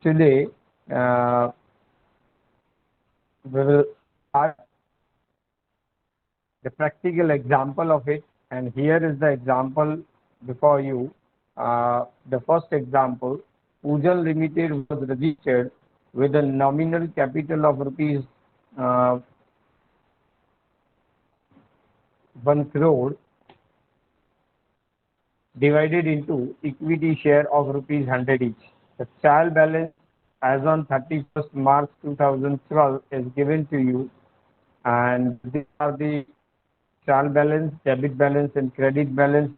Today, uh, we will start the practical example of it, and here is the example before you. The first example, Pujal Limited was registered with a nominal capital of rupees uh, 1 crore divided into equity share of rupees 100 each. The trial balance as on 31st March 2012 is given to you, and these are the trial balance, debit balance, and credit balance,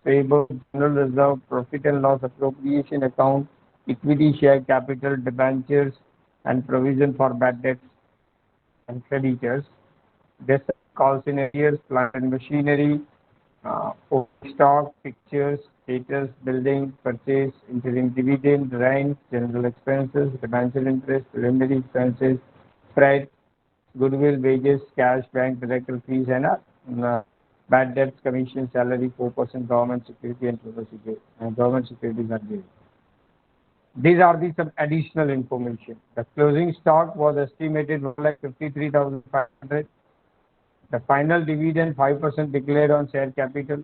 payable, general reserve, profit and loss appropriation account, equity share capital, debentures, and provision for bad debts and creditors. This calls in arrears, plant and machinery, stock, pictures, status, building, purchase, interim dividend, rent, general expenses, debenture interest, preliminary expenses, freight, goodwill, wages, cash, bank, director fees, and bad debts, commission, salary, 4% government security, and total security. Government securities are given. These are the some additional information. The closing stock was estimated 1,53,500. The final dividend 5% declared on share capital.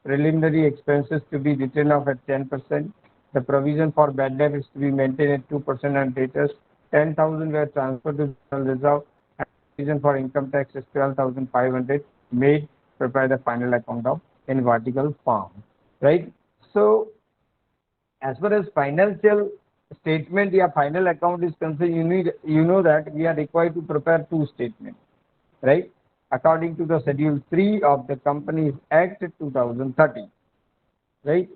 Preliminary expenses to be written off at 10%. The provision for bad debt is to be maintained at 2% on debtors. 10,000 were transferred to general reserve. And provision for income tax is 12,500 made prepare the final account of in vertical form. Right. So as far as financial statement, yeah, final account is concerned, you know that we are required to prepare two statements, right? According to the Schedule 3 of the Companies Act 2013, right?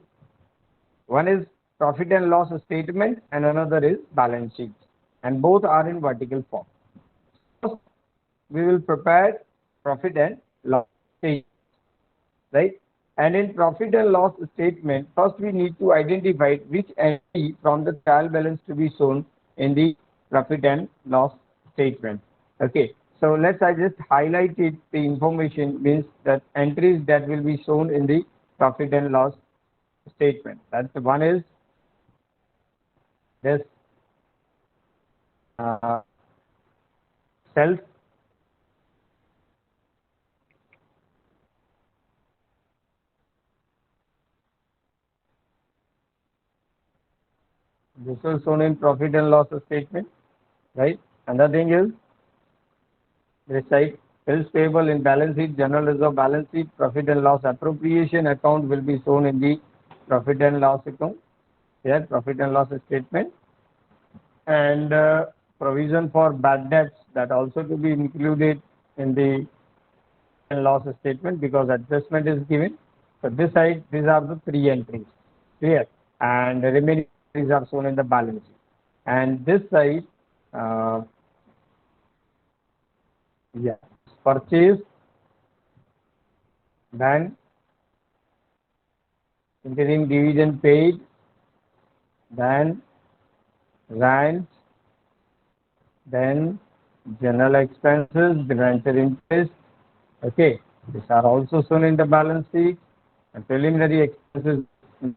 One is profit and loss statement and another is balance sheet, and both are in vertical form. First, we will prepare profit and loss statement, right? And in profit and loss statement, first we need to identify which entity from the trial balance to be shown in the profit and loss statement. Okay, so I just highlight it. The information means that entries that will be shown in the profit and loss statement. That's one is this uh, self this is shown in profit and loss statement, right? Another thing is this side, bills payable in balance sheet, general reserve balance sheet, profit and loss appropriation account will be shown in the profit and loss account. Here, profit and loss statement, and provision for bad debts that also to be included in the loss statement because adjustment is given. So this side, these are the three entries. Clear? And the remaining entries are shown in the balance sheet. And this side, uh, yeah, purchase, then interim dividend paid, then rent, then general expenses, debenture interest. Okay, these are also shown in the balance sheet. And preliminary expenses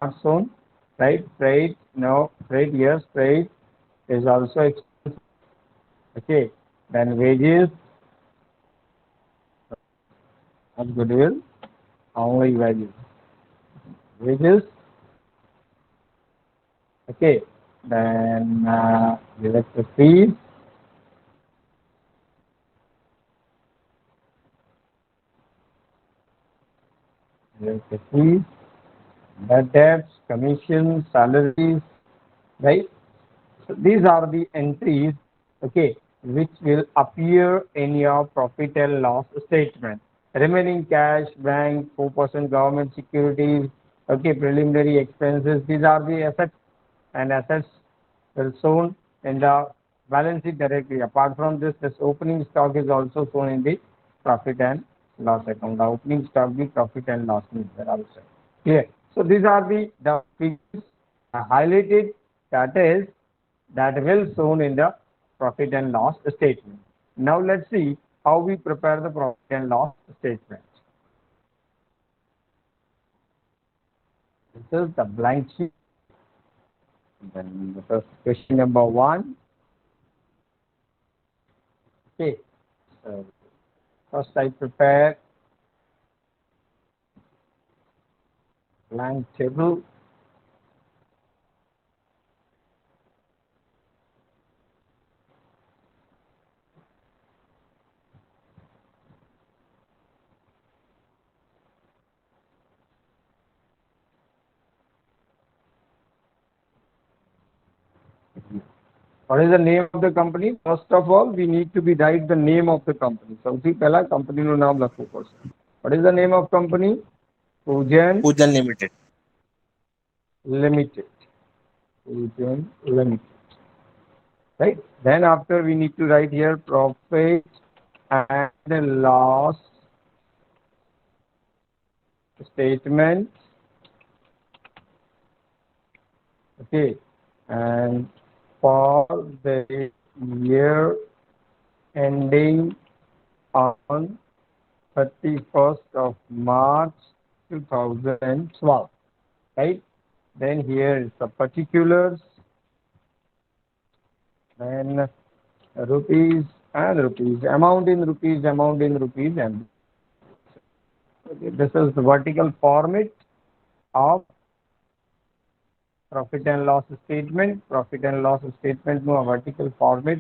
not shown, right? Freight, no, freight, yes, freight is also expense. Okay, then wages, not goodwill, only wages. Wages, okay, then director fees, director fees, bad debts, commissions, salaries, right? So these are the entries, okay, which will appear in your profit and loss statement. Remaining cash, bank, 4% government securities, okay, preliminary expenses. These are the assets, and assets will shown in the balance sheet directly. Apart from this, this opening stock is also shown in the profit and loss account. The opening stock, the profit and loss is there also. Clear? So these are the figures highlighted, that is that will shown in the profit and loss statement. Now let's see how we prepare the profit and loss statement. This is the blank sheet. Then the first question number 1. Okay. So first I prepare blank table. What is the name of the company? First of all, we need to be write the name of the company. સૌથી પહેલા કંપનીનું નામ લખવું પડશે. What is the name of company? Pujan Pujan Limited. Limited. Pujan Limited. Right? Then after we need to write here profit and loss statement. Okay. And for the year ending on 31st of March 2012, right? Then here is the particulars, then rupees and rupees, amount in rupees, and okay, this is the vertical format of profit and loss statement. Profit and loss statement no vertical format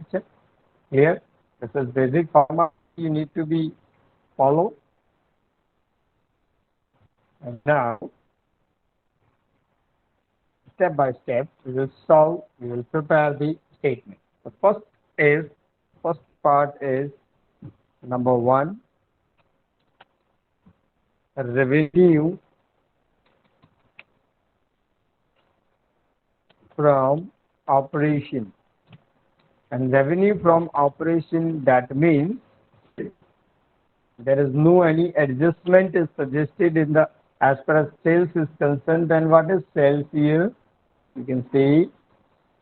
here. This is basic format you need to be follow. And now step by step we will solve, we will prepare the statement. The first part is number 1, revenue from operation. And revenue from operation, that means there is no any adjustment is suggested in the as far as sales is concerned. Then what is sales here? You can see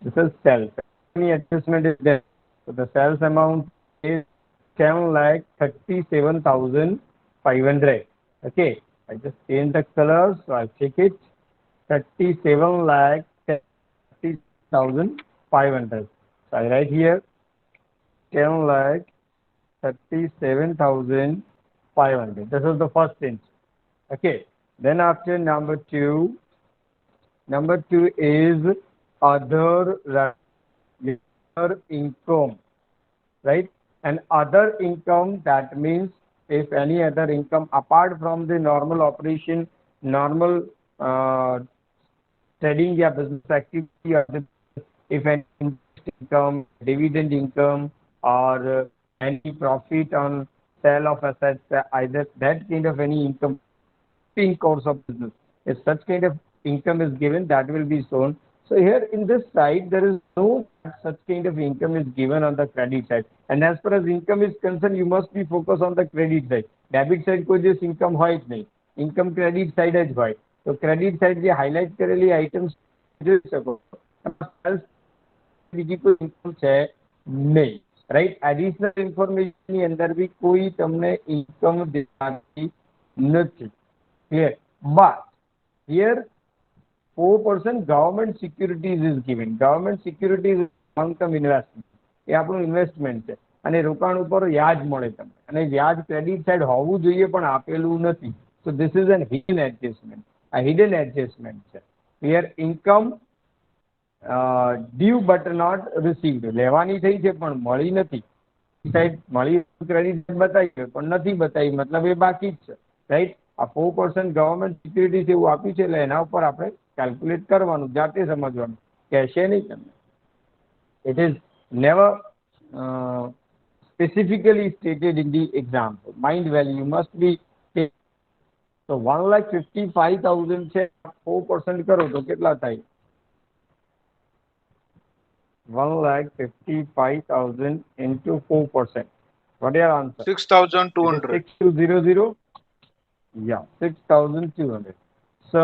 this is sales. Any adjustment is there. So the sales amount is 10,37,500. Okay, I just change the colors, so I'll check it. 37,30,500. So I write here 10,37,500. This is the first inch. Okay. Then after number 2 is other income, right? And other income, that means if any other income apart from the normal operation, normal trading या business activity, or if any income, dividend income, or any profit on sale of assets, either that kind of any income in course of business. If such kind of income is given, that will be shown. So here in this side, there is no such kind of income is given on the credit side. And as far as income is concerned, you must be focused on the credit side. Debit side કોઈ દિવસ income હોય જ નહીં. Income credit side જ હોય. તો credit side જે highlight કરેલી items જોઈ શકો. બીજી કોઈ income છે નહીં. Right? Additional information ની અંદર બી કોઈ તમને income દેખાતી નથી. Clear? But here 4% government securities is given. Government securities is long-term investment. એ આપણું ઇન્વેસ્ટમેન્ટ છે અને રોકાણ ઉપર વ્યાજ મળે તમને અને વ્યાજ ક્રેડિટ સાઇડ હોવું જોઈએ પણ આપેલું નથી. So this is an hidden adjustment. A hidden adjustment છે. Here income due but not received. લેવાની થઈ છે પણ મળી નથી. સાઈડ મળી ક્રેડિટ બતાવી પણ નથી બતાવી મતલબ એ બાકી જ છે. રાઈટ? આ 4% ગવર્મેન્ટ સિક્યુરિટીઝ એવું આપ્યું છે એટલે એના ઉપર આપણે કેલ્ક્યુલેટ કરવાનું, જાતે સમજવાનું, કહેશે નહીં તમને. It is never specifically stated in the example. Mind value must be taken. So 1,55,000 છે, 4% કરો તો કેટલા થાય? 1,55,000 into 4%. What is your answer? 6,200. 6200. Yeah, 6,200. So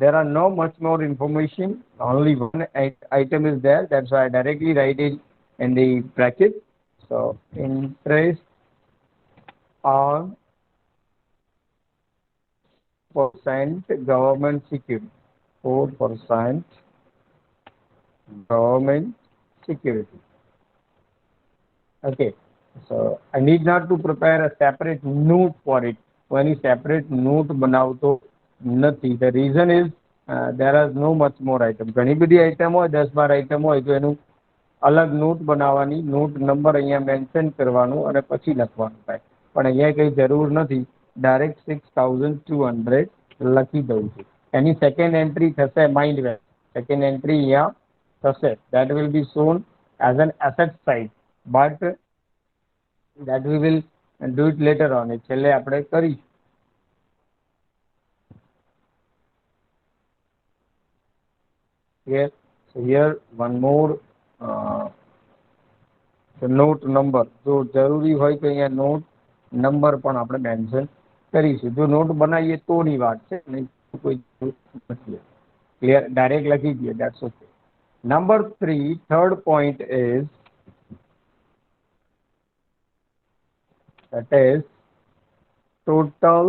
there are no much more information. Only one item is there. That's why I directly write it in the bracket. So interest on percent government security, 4% government security. Okay, so I need not to prepare a separate note for it. When you separate note બનાવતો નથી. The reason is there are no much more item. ઘણી બધી item હોય 10-12 item હોય તો એનું अलग note बनावવાની, not number અહીંયા મેન્શન કરવાનું અને પછી લખવાનું થાય. પણ અહીંયા કઈ જરૂર નથી, ડાયરેક્ટ 6200 લખી દઉં છું. એની સેકન્ડ એન્ટ્રી થશે માઇન્ડ વેલ. સેકન્ડ એન્ટ્રી અહીંયા થશે. That will be shown as an asset side, but that we will do it later on. એ છેલ્લે આપણે કરીશું. Here, so here one more note number. જો જરૂરી હોય તો અહીંયા નોટ નંબર પણ આપણે મેન્શન કરીશું. જો નોટ બનાવીએ તોની વાત છે, નહીં કોઈ નથી. ક્લિયર, ડાયરેક્ટ લખી દઈએ, that's okay. Number 3, third point is that is total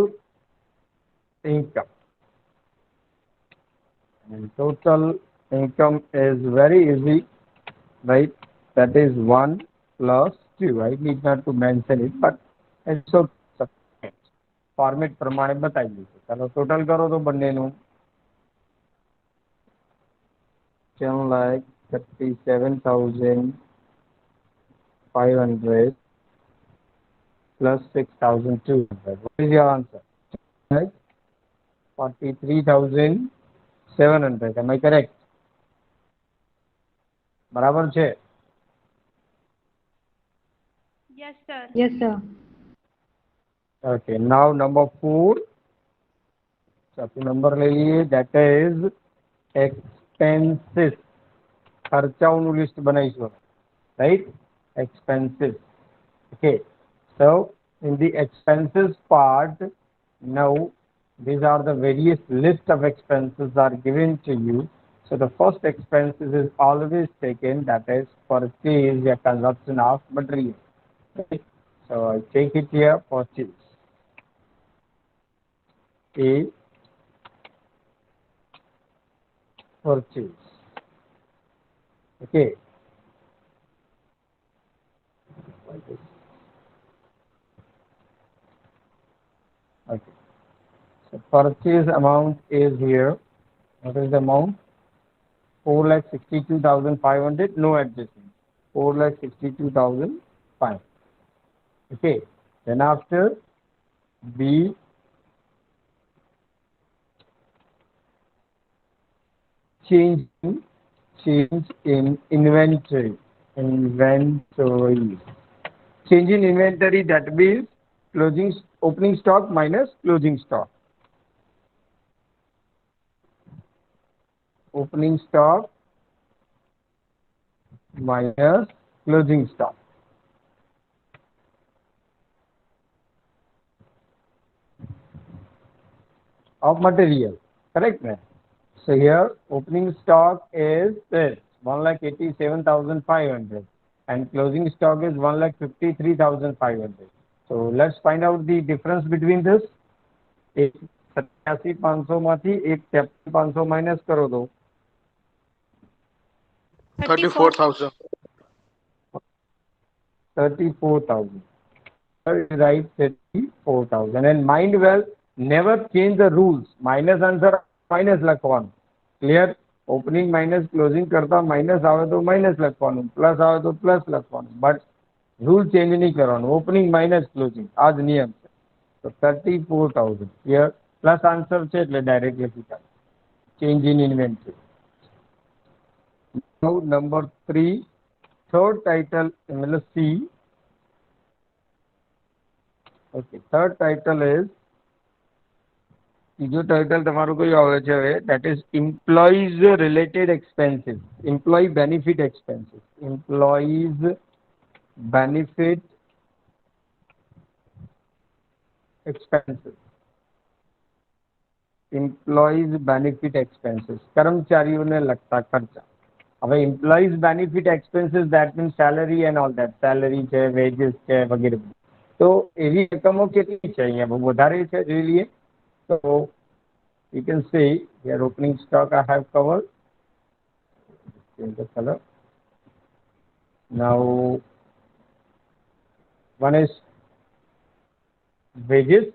income. And total income is very easy, right? That is 1 plus 2. I need not to mention it, but it's so format પ્રમાણે બતાવી દીધું. ચાલો total કરો તો બંનેનું 7,37,500 plus 6,200. What is your answer? Right? 43,700. Am I correct? બરાબર છે? Yes, sir. Yes, sir. Okay. Now number 4. चौथी नंबर ले लिए. That is expenses. ખર્ચાઓનું લિસ્ટ બનાવીશું, right? Expenses. Okay. So in the expenses part, now these are the various list of expenses are given to you. So the first expenses is always taken, that is purchase or consumption of material. Okay. So I take it here, purchase. A, purchase. Okay. Okay. So purchase amount is here. What is the amount? 4,62,500. No adjustment. 4,62,500. Okay. Then after B, change in inventory. Inventory. Change in inventory, that means opening stock minus closing stock. Opening stock minus closing stock. Of material, correct, man? So here opening stock is this 1,87,500 and closing stock is 1,53,500. So let's find out the difference between this. 87,500 માંથી 53,500 minus કરો તો 34,000. 34,000. Right, 34,000. And mind well, never change the rules. Minus answer minus લખવાનું. Clear? Opening minus closing કરતા minus આવે તો minus લખવાનું, plus આવે તો plus લખવાનું. But rule change નહીં કરવાનું. Opening minus closing. આ જ નિયમ છે. So 34,000. Here plus answer છે એટલે direct લખી કાઢો. Change in inventory. Now number 3, third title, C. Okay, third title is, બીજો ટાઇટલ તમારું કયું આવે છે હવે? That is employees related expenses. Employee benefit expenses. Employees benefit expenses. Employees benefit expenses. કર્મચારીઓને લગતા ખર્ચા. હવે employees benefit expenses, that means salary and all that. Salary છે, wages છે, વગેરે. તો એવી રકમો કેટલી છે અહીંયા? બહુ વધારે છે, જોઈ લઈએ. So you can see here opening stock I have covered. change the color. Now, one is wages,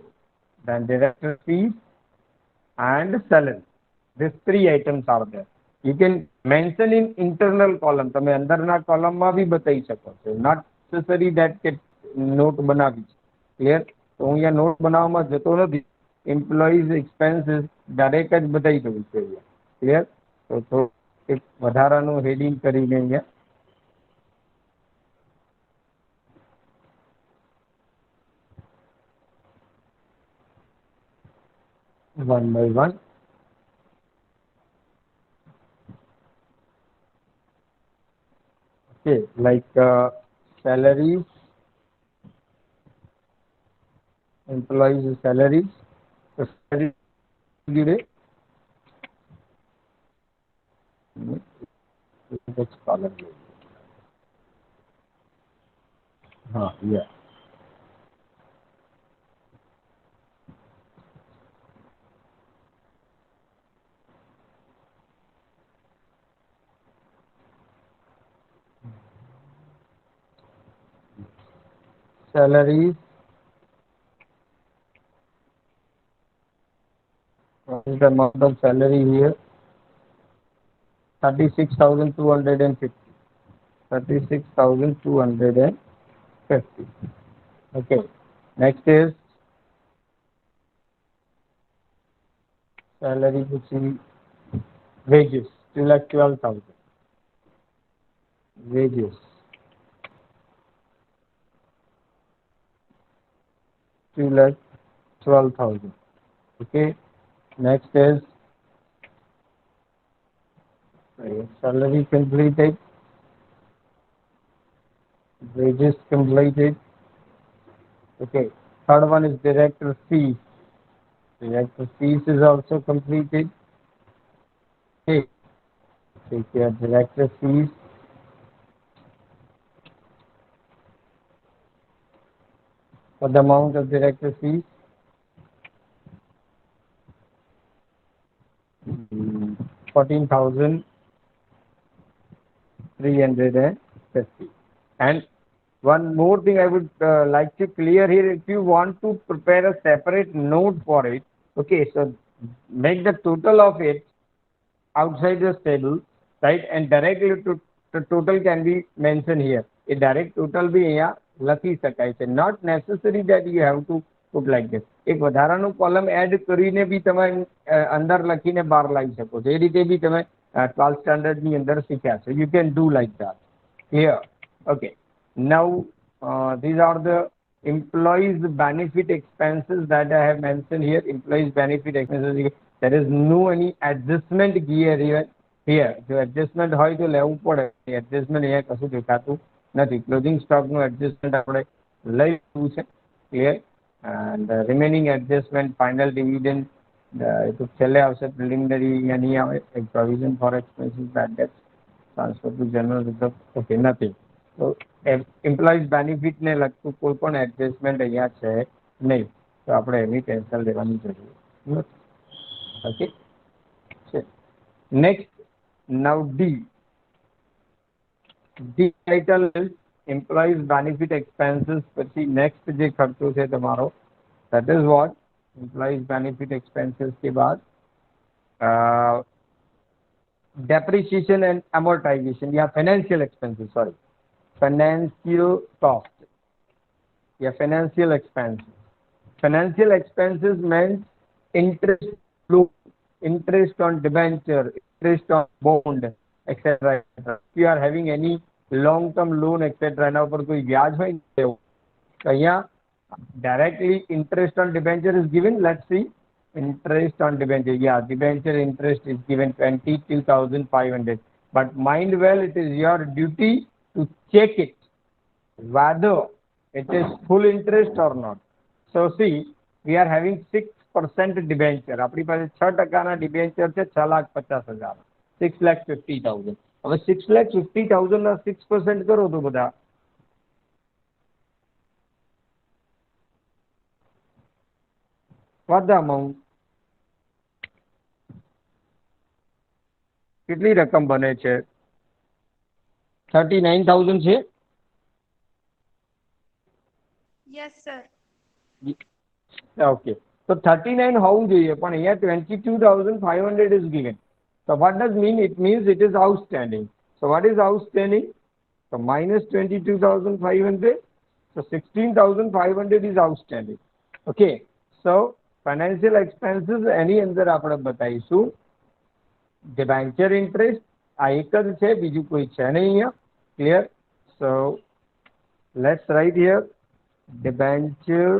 then director fees, and salary. These three items are there. You can mention in internal column. તમે અંદરના કોલમમાં બી બતાવી શકો છો. Not necessary that કે not બનાવી છે. Clear? તો હું અહીંયા નોટ બનાવવામાં જતો નથી. એમ્પ્લોઈઝ એક્સપેન્સીસ ડાયરેક્ટ જ બતાવી દઉં છું અહીંયા. ક્લિયર? તો એક વધારાનું હેડિંગ કરીને અહીંયા one by one. Okay, like salaries, employees' salaries. So salary today. Which column? Yeah. Salaries. What is the amount of salary here? 36,250. 36,250. Okay. Next is salary to see wages. 2,12,000. Wages. 2,12,000. Okay. Next is salary completed. Wages completed. Okay. Third one is director fees. Director fees is also completed. Okay. Take care. Director fees. What the amount of director fees? 14,350. And one more thing I would like to clear here, if you want to prepare a separate note for it, okay, so make the total of it outside the table, right, and directly to the total can be mentioned here. A direct total be here લખી શકાય છે. Not necessary that you have to put like this. એક વધારાનું column add કરીને બી તમે અંદર લખીને બહાર લાવી શકો છો. એ રીતે બી તમે 12th સ્ટાન્ડર્ડ ની અંદર શીખ્યા છો. You can do like that. Here. Okay. Now, these are the employees benefit expenses that I have mentioned here. Employees benefit expenses. There is no any adjustment here. જો એડજસ્ટમેન્ટ હોય તો લેવું પડે. Adjustment અહીંયા કશું દેખાતું નથી. ક્લોઝિંગ સ્ટોકનું એડજસ્ટમેન્ટ આપણે લઈ લીધું છે. Clear? And remaining adjustment final dividend તો છેલ્લે આવશે. પ્રિલિમિનરી અહીંયા નહીં આવે. Provision for expenses bad debts transfer to general reserve. Okay, નથી. તો એમ્પ્લોઈઝ બેનિફિટને લગતું કોઈ પણ એડજસ્ટમેન્ટ અહીંયા છે નહીં. તો આપણે એની ટેન્શન લેવાની જરૂર નથી. Okay. Next, now D. D title is employees benefit expenses. પછી next જે ખર્ચો છે તમારો, that is what employees benefit expenses के बाद depreciation and amortization या financial expenses, sorry, financial cost या financial expenses. Financial expenses means interest, interest on debenture, interest on bond, etc. If you are having any long-term loan, etc., એના ઉપર કોઈ વ્યાજ હોય ને તો અહીંયા directly interest on debenture is given. Let's see, interest on debenture. Yeah, debenture interest is given 22,500. But mind well, it is your duty to check it whether it is full interest or not. So see, we are having 6% debenture. આપણી પાસે 6% debenture છે, 6,50,000, 6,50,000. હવે 6,50,000 ના 6% કરો તો બધા what the amount? કેટલી રકમ બને છે? 39,000 છે. Yes, sir. Okay. So 39 હોવું જોઈએ પણ અહીંયા 22,500 is given. So what does mean? It means it is outstanding. So what is outstanding? So minus 22,500. So 16,500 is outstanding. Okay. So financial expenses એની અંદર આપણે બતાવીશું debenture interest આ એક જ છે બીજું કોઈ છે નહીં અહીંયા. Clear? So let's write here debenture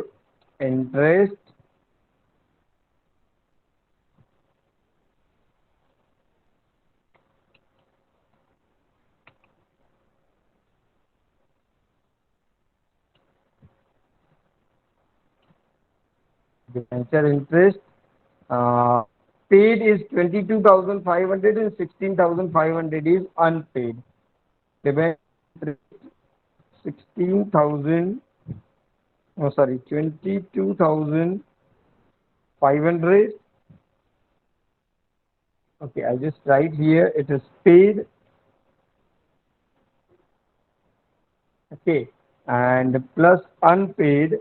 interest debenture interest paid is 22,500 and 16,500 is unpaid. Debenture 22,500. Okay, I just write here it is paid. Okay, and plus unpaid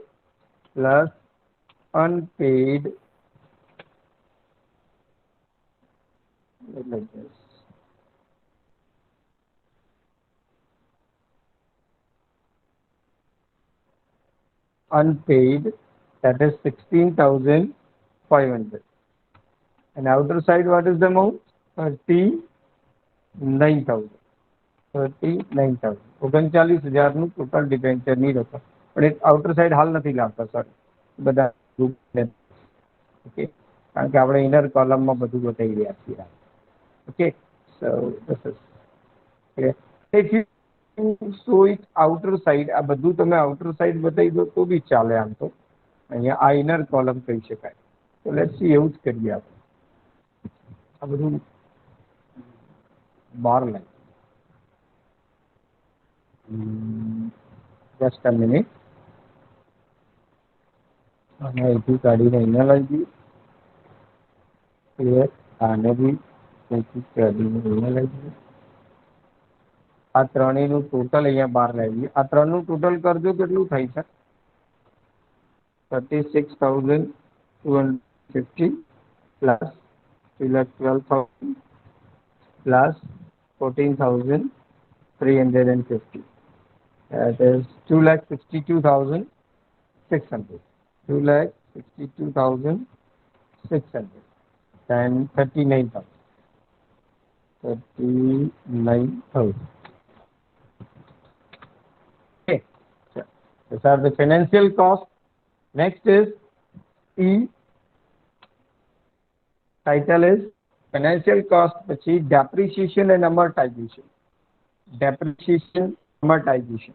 like this. Unpaid, that is 16,500. And outer side, what is the amount? 39,000. 39,000. 39,000 નું total debenture ની રકમ. પણ એક outer side હાલ નથી લાગતા sir બધા group. Okay, કારણ કે આપણે ઇનર કોલમમાં બધું બતાવી રહ્યા છીએ. Okay, so this is clear. If you show it outer side, આ બધું તમે આઉટર સાઈડ બતાવી દો તો બી ચાલે. આમ તો અહીંયા આ ઇનર કોલમ કહી શકાય. તો લેટ્સ સી એવું જ કરીએ આપણે. આ બધું bar line. just a minute. અને અહીંથી કાઢીને અહીંયા લાવી દઈએ. ક્લિયર. આને બી અહીંથી કાઢીને અહીંયા લાવી દઈએ. આ ત્રણેયનું ટોટલ અહીંયા બહાર લાવી દઈએ. આ ત્રણનું ટોટલ કરજો કેટલું થાય છે? 36,250 plus 2,12,000 plus 14,350. That is 2,62,600. 2,62,600. Then 39,000. 39,000. Okay. So these are the financial cost. Next is E. Title is financial cost. Depreciation and amortization. Depreciation, amortization.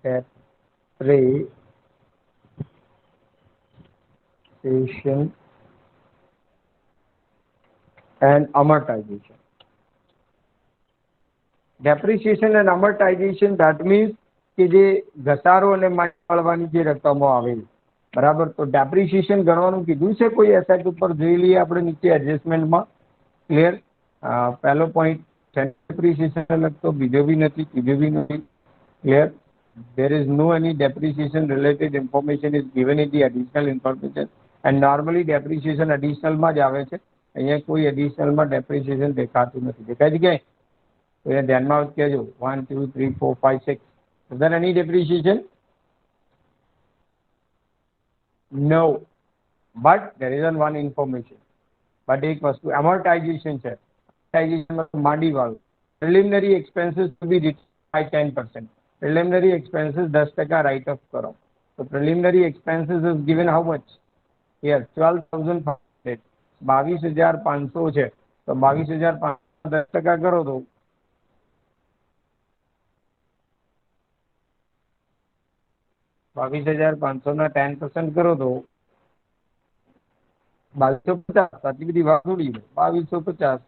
Depreciation and amortization. Depreciation and amortization, that means કે જે ઘસારો અને મળવાની જે રકમો આવેલી બરાબર. તો depreciation ગણવાનું કીધું છે કોઈ એસેટ ઉપર, જોઈ લઈએ આપણે નીચે એડજસ્ટમેન્ટમાં. ક્લિયર. પહેલો પોઈન્ટ ડેપ્રિસિએશન લગતો, બીજો બી નથી, ત્રીજો બી નથી. Clear. there is no any depreciation related information is given in the additional information, and normally depreciation additional માં જ આવે છે. અહીંયા કોઈ additional માં depreciation દેખાતું નથી. દેખાય છે ક્યાંય? તો એ ધ્યાનમાં કહેજો. 1 2 3 4 5 6. is there any depreciation? No, but there is one information. but એક વસ્તુ amortization છે. amortization માંડી વાળું. preliminary expenses to be written by 10%. preliminary expenses 10% write off करो. so preliminary expenses is given how much? here 12,500. 22,500 છે. તો 22,500 10% કરો તો 22,500 ના 10% કરો તો 2,250. આટલી બધી વાત થોડી. 2,250.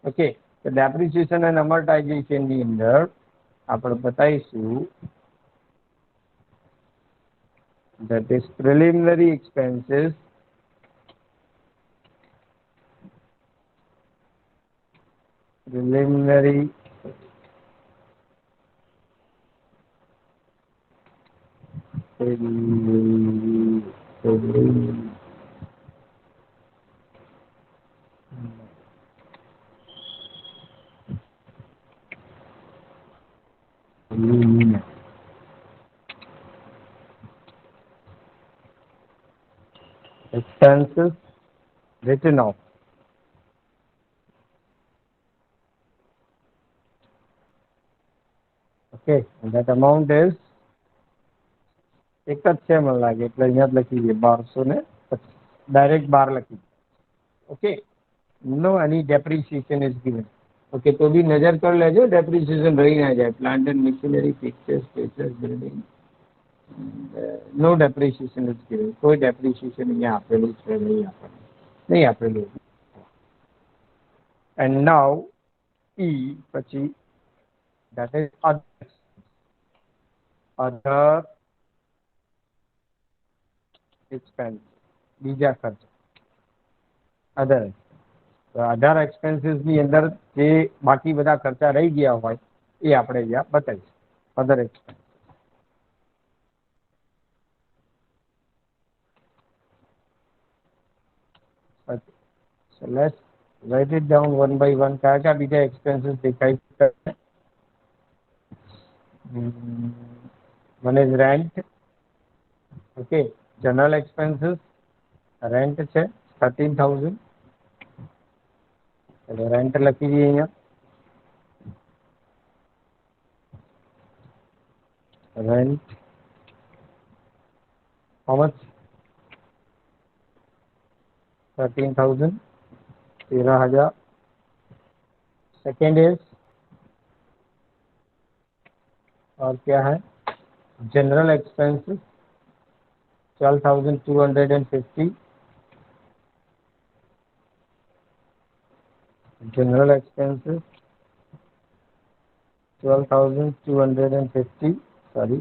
ઓકે. તો ડેપ્રિસિએશન એન્ડ અમોર્ટાઇઝેશન ની અંદર આપણે બતાવીશું that is preliminary expenses preliminary expenses written off. Okay, and that amount is એક જ છે મને લાગે એટલે અહીંયા જ લખી દઈએ 1250 ડાયરેક્ટ 12 લખી. Okay, no any depreciation is given. Okay, તો બી નજર કરી લેજો ડેપ્રિસિએશન રહી ના જાય. Plant and machinery, fixtures, spacious building, no depreciation is given. કોઈ ડેપ્રિસિએશન અહીંયા આપેલું છે નહીં આપેલું. એન્ડ નાઉ E પછી that is other expense, બીજા ખર્ચ અધર એક્સપેન્સીસ ની અંદર જે બાકી બધા ખર્ચા રહી ગયા હોય એ આપણે અહીંયા બતાવીશું. અધર expense. So let's write it down one by one. કયા કયા બીજા એક્સપેન્સીસ દેખાય? one is rent. Okay, general expenses, rent છે 13,000. એટલે રેન્ટ લખી દઈએ અહીંયા. Rent how much? 13,000, 13,000. Second is और क्या है? General expenses 12,250. General expenses 12,250. Sorry,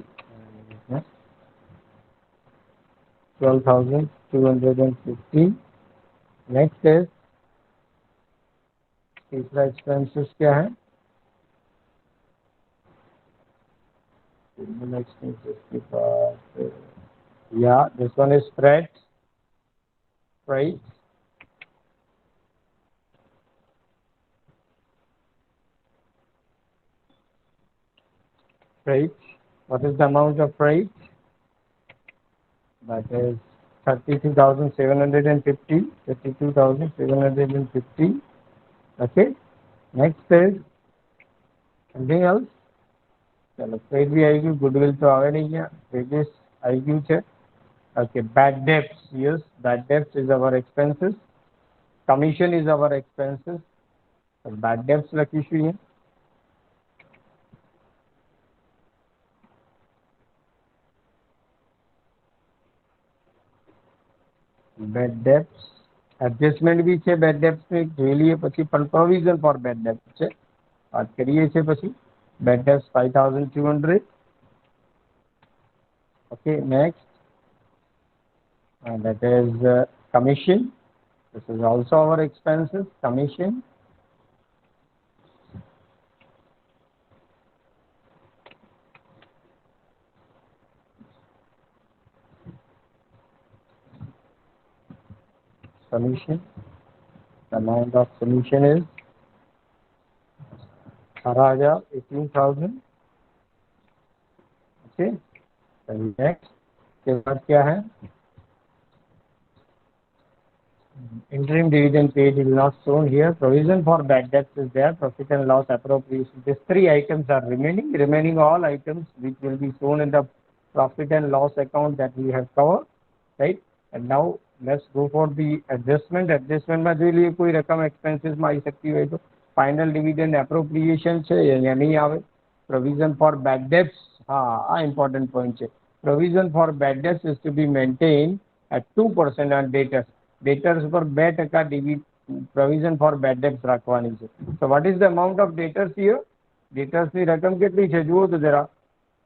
12,250. Next is तीसरा एक्सपेंसेस क्या है? expenses के पास yeah, this one is freight. Freight what is the amount of freight? That is 32,750. 32,750. Okay, next is something else. चलो freight भी आई गई, गुडविल तो आवे नहीं गया, वेजेस आई गई है. Okay, bad debts, yes, bad debts is our expenses. Commission is our expenses. Bad debts लखीशु है. બેડ ડેબ્ટ્સ એડજસ્ટમેન્ટ બી છે બેડ ડેબ્ટ્સ ને જોઈ લઈએ પછી, પણ પ્રોવિઝન ફોર બેડ ડેબ્ટ છે વાત કરીએ છીએ પછી. Bad debts 5,200. Okay, next, and that is commission. This is also our expenses. Commission. Commission. The amount of commission is 18,000. Okay, and next के बाद क्या है? Interim dividend paid is not shown here. Provision for bad debts is there. Profit and loss appropriation. These three items are remaining all items which will be shown in the profit and loss account that we have covered, right? And now let's go for the adjustment. Adjustment में जो लिए कोई रकम expenses में आई सकती है तो final dividend appropriation છે અહીંયા નહીં આવે. પ્રોવિઝન ફોર બેડ ડેબ્ટ્સ, હા આ ઇમ્પોર્ટન્ટ પોઈન્ટ છે. Provision for bad debts is to be maintain at 2% on debtors. Debtors પર 2% પ્રોવિઝન ફોર બેડ ડેબ્ટ્સ રાખવાની છે. So what is the amount of debtors here? ડેટર્સની રકમ કેટલી છે જુઓ તો જરા.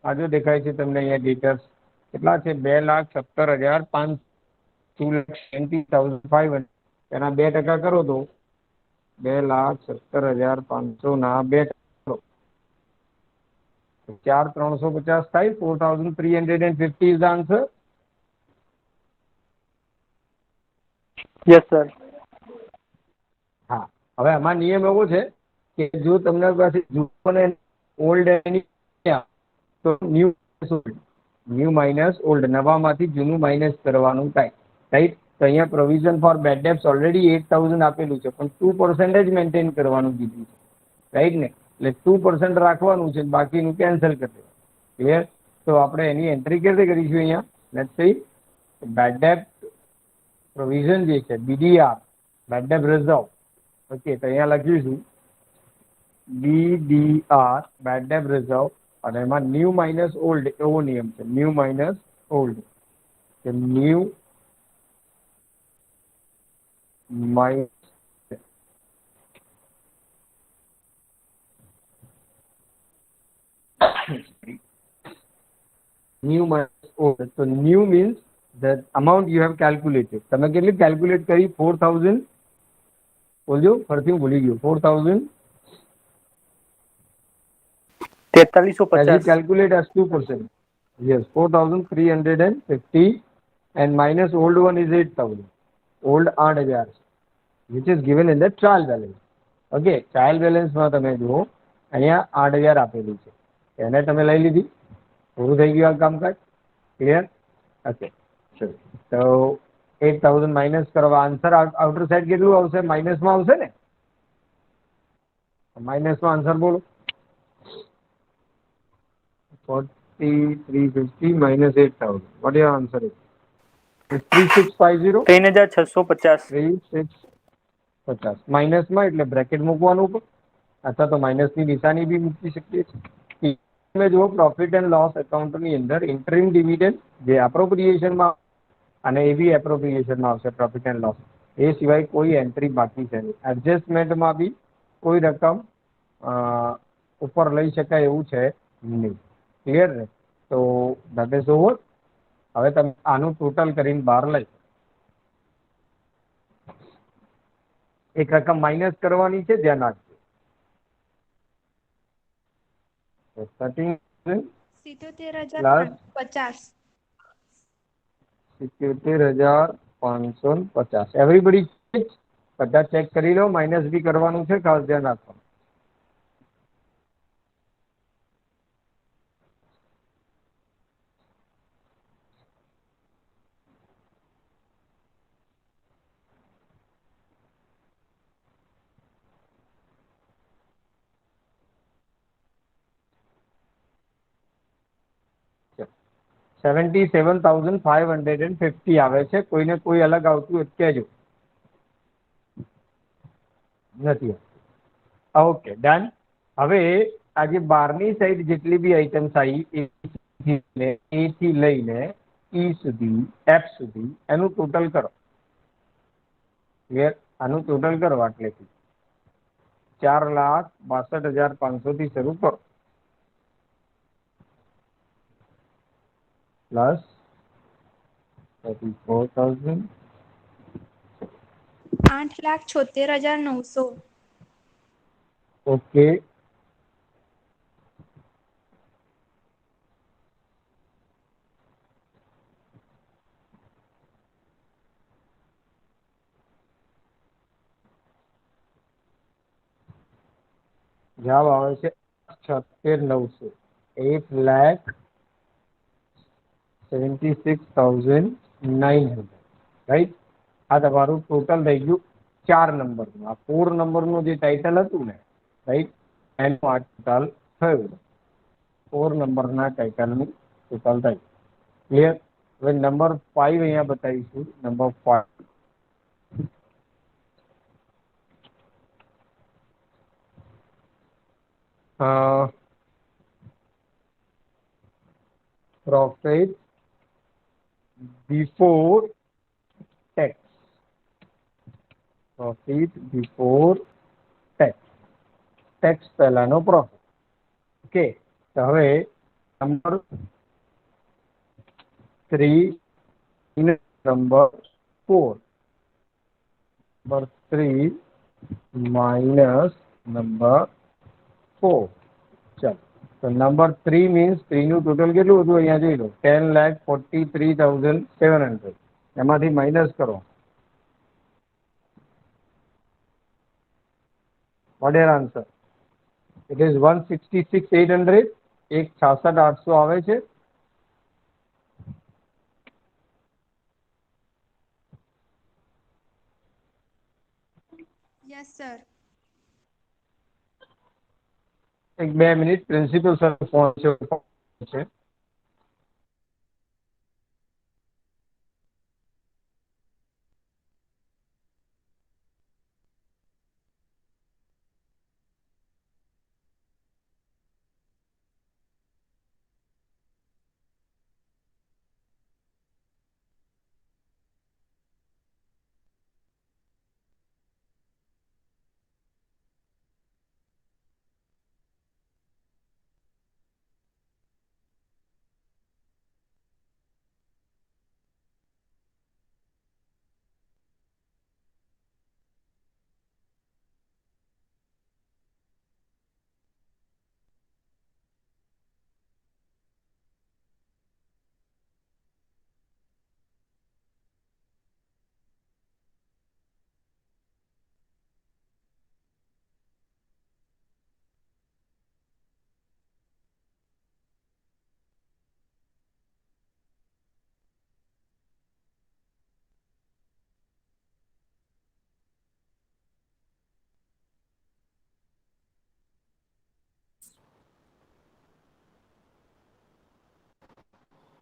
આ જો દેખાય છે તમને અહીંયા ડેટર્સ કેટલા છે? 2,70,500. 2,70,500. એના 2% કરો તો 2,17,500 ના 2 4,350 થાય. 4,350 is the answer. Yes sir. હા, હવે આમાં નિયમ એવો છે કે જો તમને પાસે જૂનું અને ઓલ્ડ તો ન્યુ માઇનસ ઓલ્ડ, નવામાંથી જૂનું માઇનસ કરવાનું થાય, રાઈટ. તો અહીંયા પ્રોવિઝન ફોર બેડ ડેબ્ટ્સ ઓલરેડી 8,000 આપેલું છે, પણ 2% જ મેન્ટેન કરવાનું કીધું છે, રાઈટ ને. એટલે 2% રાખવાનું છે, બાકીનું કેન્સલ કરી દેવાનું. ક્લિયર? તો આપણે એની એન્ટ્રી કેવી રીતે કરીશું? અહીંયા લેટ્સ સી બેડ ડેબ્ટ પ્રોવિઝન જે છે BDR, બેડ ડેબ્ટ રિઝર્વ. ઓકે, તો અહીંયા લખીશું BDR, બેડ ડેબ્ટ રિઝર્વ, અને એમાં ન્યુ માઇનસ ઓલ્ડ એવો નિયમ છે, ન્યુ માઇનસ ઓલ્ડ. કે new minus new minus old. તો new means the amount you have calculated. તમે કેટલી કેલ્ક્યુલેટ કરી? 4,000. બોલજો ફરીથી, હું ભૂલી ગયો. 4,000. 4350. As you calculate as 2%. Yes, 4,350 and minus old one is 8,000. Old 8,000, which is given in the trial balance. Okay, trial balance માં તમે જુઓ અહીંયા 8,000 આપેલું છે, એને તમે લઈ લીધી. પૂરું થઈ ગયું આ કામકાજ. ક્લિયર? ઓકે, ચલો. તો 8,000 માઇનસ કરવા આન્સર આઉટર સાઈડ કેટલું આવશે? માઇનસમાં આવશે ને? માઇનસમાં આન્સર બોલો. 4,350 minus 8,000. What your answer is? It's 3,650. 3,650. 3,650 માઇનસમાં એટલે બ્રેકેટ મૂકવાનું ઉપર, અથવા તો માઇનસની નિશાની બી મૂકી શકીએ છીએ. તમે જુઓ પ્રોફિટ એન્ડ લોસ એકાઉન્ટની અંદર ઇન્ટરિમ ડિવિડન્ડ જે એપ્રોપ્રિએશનમાં અને એ બી એપ્રોપ્રિએશનમાં આવશે પ્રોફિટ એન્ડ લોસ. એ સિવાય કોઈ એન્ટ્રી બાકી છે નહીં. એડજસ્ટમેન્ટમાં બી કોઈ રકમ ઉપર લઈ શકાય એવું છે નહીં. ક્લિયર ને? તો ધેટ ઇઝ ઓવર. હવે તમે આનું ટોટલ કરીને બહાર લઈ, એક રકમ માઇનસ કરવાની છે, ધ્યાન રાખજો. 77,550. 77,550. એવરીબડી બધા ચેક કરી લો. માઇનસ બી કરવાનું છે, ખાસ ધ્યાન રાખવાનું. $77,550 આવે છે. કોઈને કોઈ અલગ આવતું હોય કહેજો. નથી. Okay, done. હવે આજે 12ની સાઈડ જેટલી બી આઈટમ્સ આવી એ થી લઈને E સુધી, F સુધી, એનું ટોટલ કરો. ક્લિયર? આનું ટોટલ કરો. આટલેથી 4,62,500 થી શરૂ કરો, પ્લસ 34,000. 8,76,900. ઓકે, જવાબ આવે છે 76,900. 8,76,900. રાઈટ? આ તમારું ટોટલ થઈ ગયું 4 નંબરનું. આ 4 નંબરનું જે ટાઇટલ હતું ને, રાઈટ, એનું આ ટોટલ થયું. 4 નંબરના ટાઇટલનું ટોટલ થયું. ક્લિયર? હવે નંબર 5 અહીંયા બતાવીશું. Number 5, profit before tax. Profit before tax. Tax પહેલાનો પ્રોફિટ. ઓકે, તો હવે number 3, number 4. Number 3 minus number 4. ચાલો, તો નંબર 3 મીન્સ 3 નું ટોટલ કેટલું હતું અહીંયા જોઈ લો, 10,43,700. એમાંથી માઇનસ કરો. What is your answer? It is 166,800. એક 66,800 આવે છે. Yes sir. એક 2 મિનિટ, પ્રિન્સિપલ સર ફોન છે.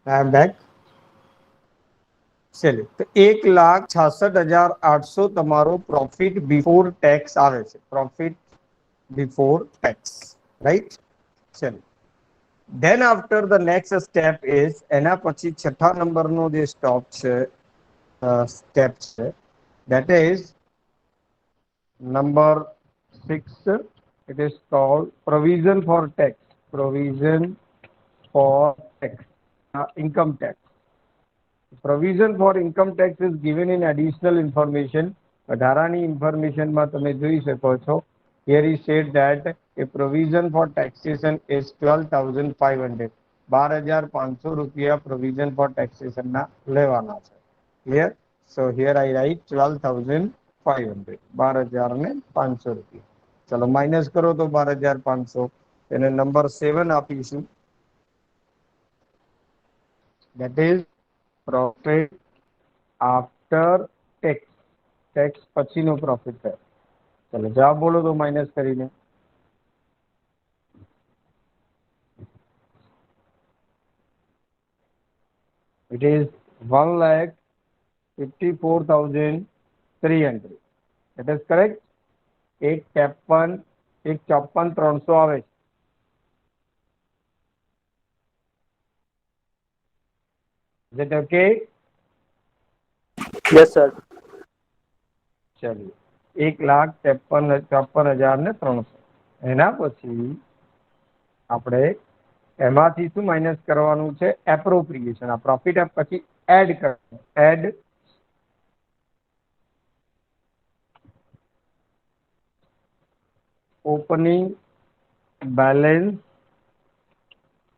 I am back. ચલો, તો 1,66,800 તમારો પ્રોફિટ બિફોર ટેક્સ આવે છે. Profit before tax, right? ચલો, then after the next step is, એના પછી છઠ્ઠા નંબરનો જે સ્ટેપ છે, that is number 6. It is called provision for tax. Provision for tax, income tax. Provision for income tax is given in additional information. વધારાની ઇન્ફોર્મેશનમાં તમે જોઈ શકો છો. Here is said that a provision for taxation is 12,500. 12,500 રૂપિયા provision for taxation ના લેવાના છે. Clear? So here I write 12,500. 12,500 રૂપિયા. ચલો, માઇનસ કરો તો 12,500. એને નંબર 7 આપીશું. That is profit after tax. Tax પછીનો પ્રોફિટ થાય. ચલો, જવાબ બોલો તો માઇનસ કરીને. It is 1,54,300. That is correct. 1,54,300 આવે છે. Is it okay? Yes, sir. ચલો, 1,53,300. એના પછી આપણે એમાંથી શું માઇનસ કરવાનું છે? એપ્રોપ્રિએશન. આ પ્રોફિટ પછી એડ કરવાનું. Add opening balance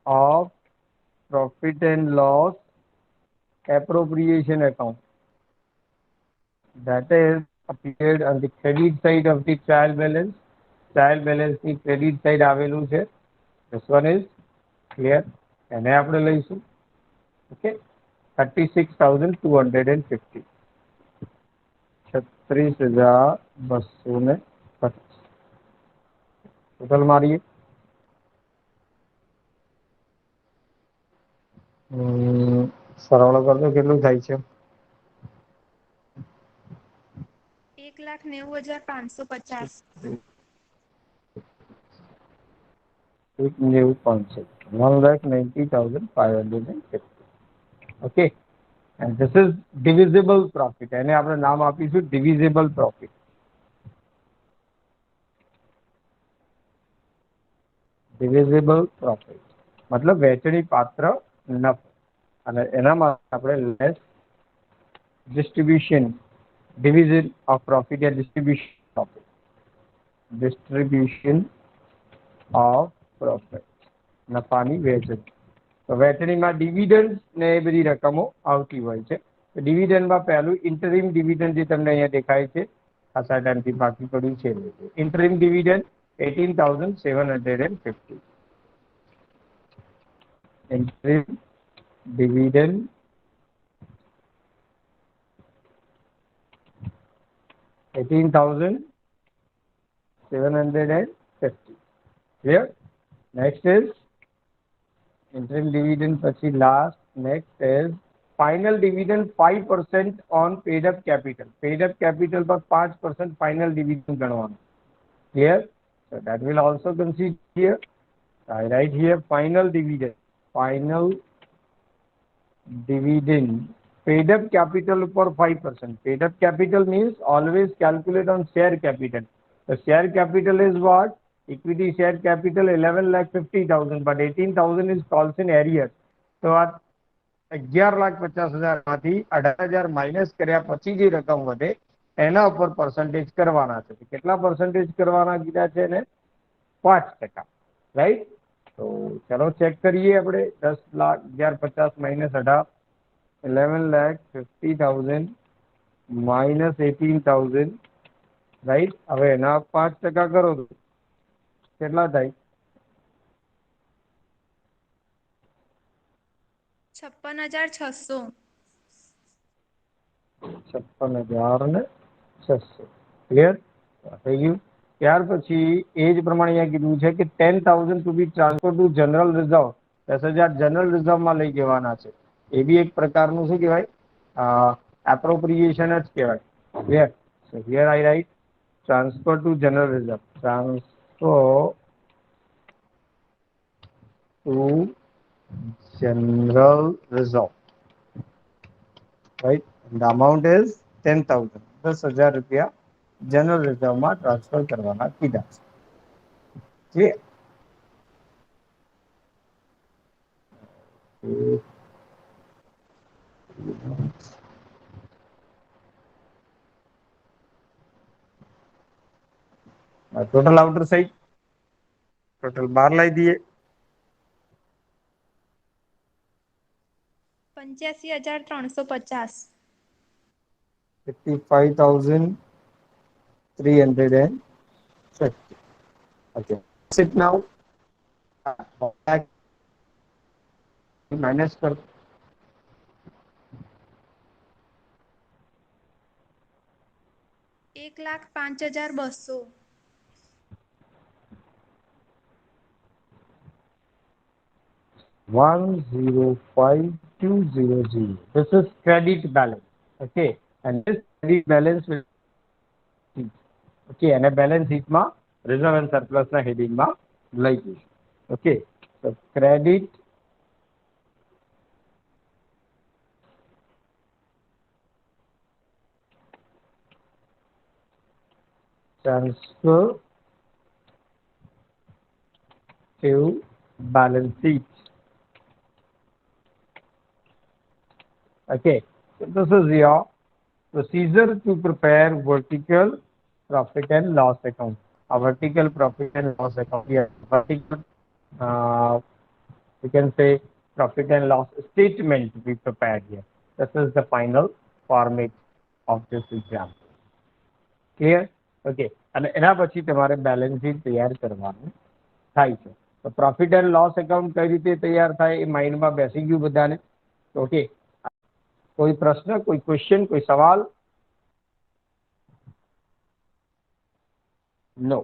of profit and loss appropriation account, that is appeared on the credit side of the trial balance. Trial balance ની credit side આવેલું છે. This one is clear. એને આપણે લઈશું. Okay, 36,250. 36,250 total મારીએ. સરવાળો કરતો કેટલું થાય છે? 1,90,550. 1,90,550. Okay, and this is divisible profit. એને આપણે નામ આપીશું divisible profit. Divisible profit મતલબ વહેંચણી પાત્ર નફો. અને એનામાં આપણે less distribution, division of profit या distribution profit. distribution of profit, નફાની વહેંચણી. તો વહેંચણીમાં ડિવિડન્ડ ને એ બધી રકમો આવતી હોય છે. ડિવિડન્ડમાં પહેલું ઇન્ટરિમ ડિવિડન્ડ જે તમને અહીંયા દેખાય છે, ખાસા ટાઈમથી બાકી પડ્યું છે. Interim dividend 18,750. Interim dividend 18,750. Clear? Next is interim dividend પછી last. Next is final dividend 5% on paid up capital. Paid up capital પર 5% final dividend ગણવાનું. Clear? So that will also consider here. I write here final dividend. Final dividend paid up capital for 5%. Paid up capital means always calculate on share capital. The share capital is what? Equity share capital 11,50,000, but 18,000 is calls in arrears. So at 11,50,000 માંથી 18,000 minus કર્યા પછી જે રકમ વધે એના ઉપર percentage કરવાના છે. કેટલા પર્સન્ટેજ કરવાના કીધા છે ને? 5%. રાઈટ? તો ચલો ચેક કરીએ આપણે. 10,11,50,000 માઇનસ 18, 11,50,000 માઇનસ 18,000. રાઈટ? હવે એના 5% કરો તો કેટલા થાય? 56,600. 56,600. ક્લિયર? થઈ ગયું. ત્યાર પછી એ જ પ્રમાણે અહીંયા કીધું છે કે 10,000 to be transfer to general reserve. 10,000 general રિઝર્વમાં લઈ જવાના છે. એ બી એક પ્રકારનું શું કહેવાય? એપ્રોપ્રિએશન જ કહેવાય. Clear? So here I right transfer to general reserve. Transfer to general reserve, right? The amount is 10,000. 10,000 રૂપિયા જનરલ રિઝર્વમાં ટ્રાન્સફર કરવાના કીધા છે. ટોટલ આઉટર સાઈડ ટોટલ 12 લાવી દઈએ. 85,350. 55,350. Okay. Sit now. Minus कर. एक lakh 5,200. 105,200. This is credit balance. Okay. And this credit balance will okay, and a balance sheet ma reserve and surplus na heading ma લઈ જઈશું. Okay. So credit transfer to balance sheet. Okay, so this is your procedure to prepare vertical profit and loss account. A vertical profit and loss account. Yeah, vertical, we can say profit and loss statement we prepared here. This is the final format of this example. Clear? Okay. અને એના પછી તમારે balance sheet તૈયાર કરવાનું થાય છે. તો profit and loss account કઈ રીતે તૈયાર થાય એ માઇન્ડમાં બેસી ગયું બધાને? ઓકે. કોઈ પ્રશ્ન, કોઈ ક્વેશ્ચન, કોઈ સવાલ? નો.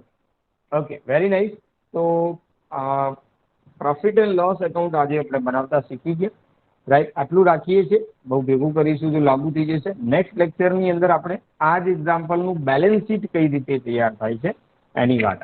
Okay, very nice. તો પ્રોફિટ એન્ડ લોસ એકાઉન્ટ આજે આપણે બનાવતા શીખી ગયા. રાઈટ? આટલું રાખીએ છીએ. બહુ ભેગું કરીશું તો લાંબુ થઈ જશે. નેક્સ્ટ લેક્ચરની અંદર આપણે આ જ એક્ઝામ્પલનું બેલેન્સ શીટ કઈ રીતે તૈયાર થાય છે એની વાત